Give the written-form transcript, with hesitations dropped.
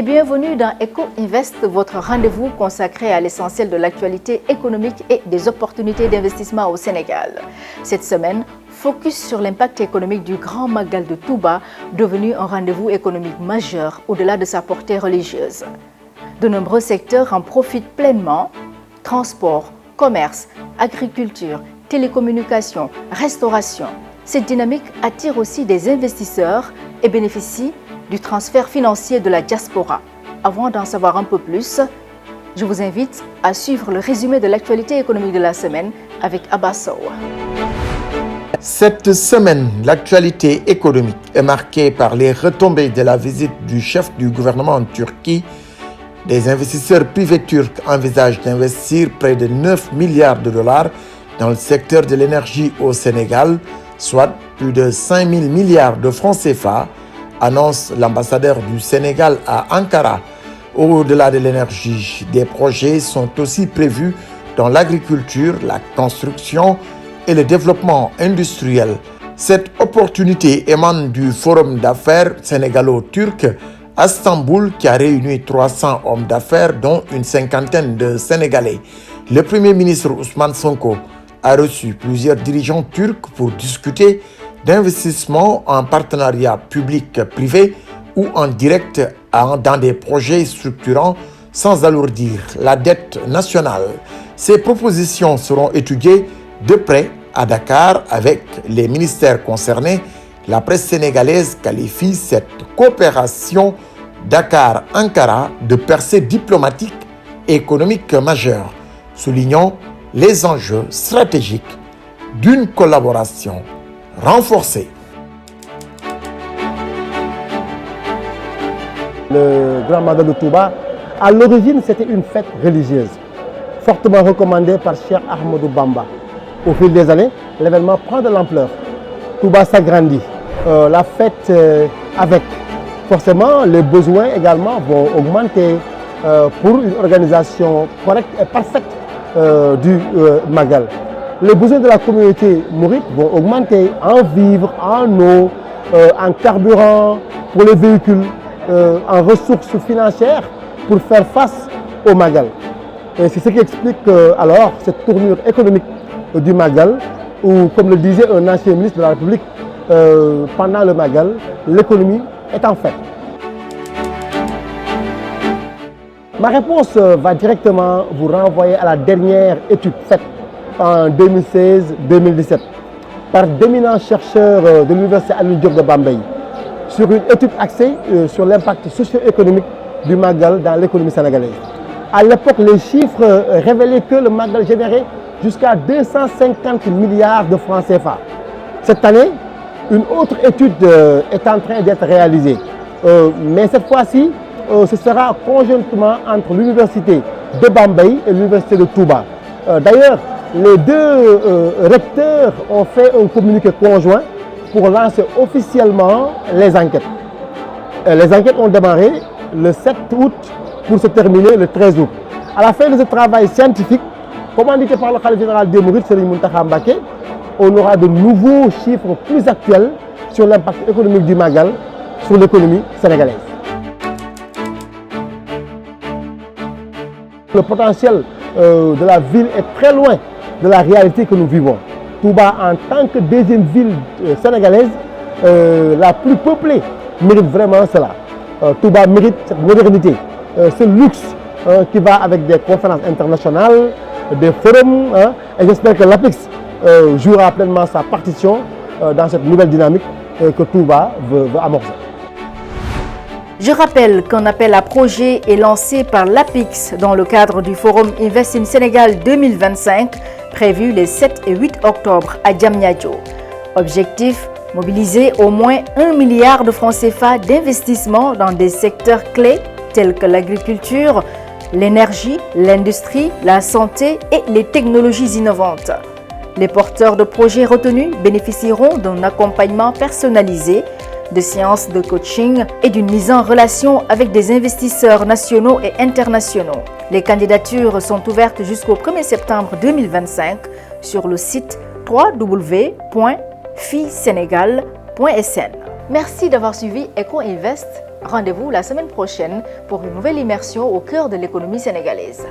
et bienvenue dans Eco Invest, votre rendez-vous consacré à l'essentiel de l'actualité économique et des opportunités d'investissement au Sénégal. Cette semaine, focus sur l'impact économique du Grand Magal de Touba, devenu un rendez-vous économique majeur au-delà de sa portée religieuse. De nombreux secteurs en profitent pleinement: transport, commerce, agriculture, télécommunications, restauration. Cette dynamique attire aussi des investisseurs et bénéficie du transfert financier de la diaspora. Avant d'en savoir un peu plus, je vous invite à suivre le résumé de l'actualité économique de la semaine avec Abba Sow. Cette semaine, l'actualité économique est marquée par les retombées de la visite du chef du gouvernement en Turquie. Des investisseurs privés turcs envisagent d'investir près de 9 milliards de dollars dans le secteur de l'énergie au Sénégal, soit plus de 5 000 milliards de francs CFA, annonce l'ambassadeur du Sénégal à Ankara. Au-delà de l'énergie, des projets sont aussi prévus dans l'agriculture, la construction et le développement industriel. Cette opportunité émane du Forum d'affaires sénégalo-turc à Istanbul qui a réuni 300 hommes d'affaires dont une cinquantaine de Sénégalais. Le Premier ministre Ousmane Sonko a reçu plusieurs dirigeants turcs pour discuter d'investissement en partenariat public-privé ou en direct dans des projets structurants sans alourdir la dette nationale. Ces propositions seront étudiées de près à Dakar avec les ministères concernés. La presse sénégalaise qualifie cette coopération Dakar-Ankara de percée diplomatique et économique majeure, soulignant les enjeux stratégiques d'une collaboration renforcée. Le Grand Magal de Touba, à l'origine, c'était une fête religieuse, fortement recommandée par Cheikh Ahmadou Bamba. Au fil des années, l'événement prend de l'ampleur. Touba s'agrandit. La fête avec. Forcément, les besoins également vont augmenter pour une organisation correcte et parfaite du Magal. Les besoins de la communauté mouride vont augmenter en vivres, en eau, en carburant pour les véhicules, en ressources financières pour faire face au Magal. Et c'est ce qui explique alors cette tournure économique du Magal, où, comme le disait un ancien ministre de la République, pendant le Magal, l'économie est en fait. Ma réponse va directement vous renvoyer à la dernière étude faite en 2016-2017 par d'éminents chercheurs de l'université Alioune Diop de Bambey sur une étude axée sur l'impact socio-économique du Magal dans l'économie sénégalaise. À l'époque, les chiffres révélaient que le Magal générait jusqu'à 250 milliards de francs CFA. Cette année, une autre étude est en train d'être réalisée. Mais cette fois-ci, ce sera conjointement entre l'université de Bambey et l'université de Touba. D'ailleurs, les deux recteurs ont fait un communiqué conjoint pour lancer officiellement les enquêtes. Les enquêtes ont démarré le 7 août pour se terminer le 13 août. À la fin de ce travail scientifique, commandité par le khalife général des Mourides, Serigne Mountakha Mbacké, on aura de nouveaux chiffres plus actuels sur l'impact économique du Magal sur l'économie sénégalaise. Le potentiel de la ville est très loin de la réalité que nous vivons. Touba, en tant que deuxième ville sénégalaise, la plus peuplée, mérite vraiment cela. Touba mérite cette modernité, ce luxe qui va avec des conférences internationales, des forums, et j'espère que l'APEX jouera pleinement sa partition dans cette nouvelle dynamique que Touba veut amorcer. Je rappelle qu'un appel à projet est lancé par l'APIX dans le cadre du Forum Invest in Sénégal 2025, prévu les 7 et 8 octobre à Diamniadio. Objectif: mobiliser au moins 1 milliard de francs CFA d'investissement dans des secteurs clés tels que l'agriculture, l'énergie, l'industrie, la santé et les technologies innovantes. Les porteurs de projets retenus bénéficieront d'un accompagnement personnalisé, de séances de coaching et d'une mise en relation avec des investisseurs nationaux et internationaux. Les candidatures sont ouvertes jusqu'au 1er septembre 2025 sur le site www.fisenegal.sn. Merci d'avoir suivi EcoInvest. Rendez-vous la semaine prochaine pour une nouvelle immersion au cœur de l'économie sénégalaise.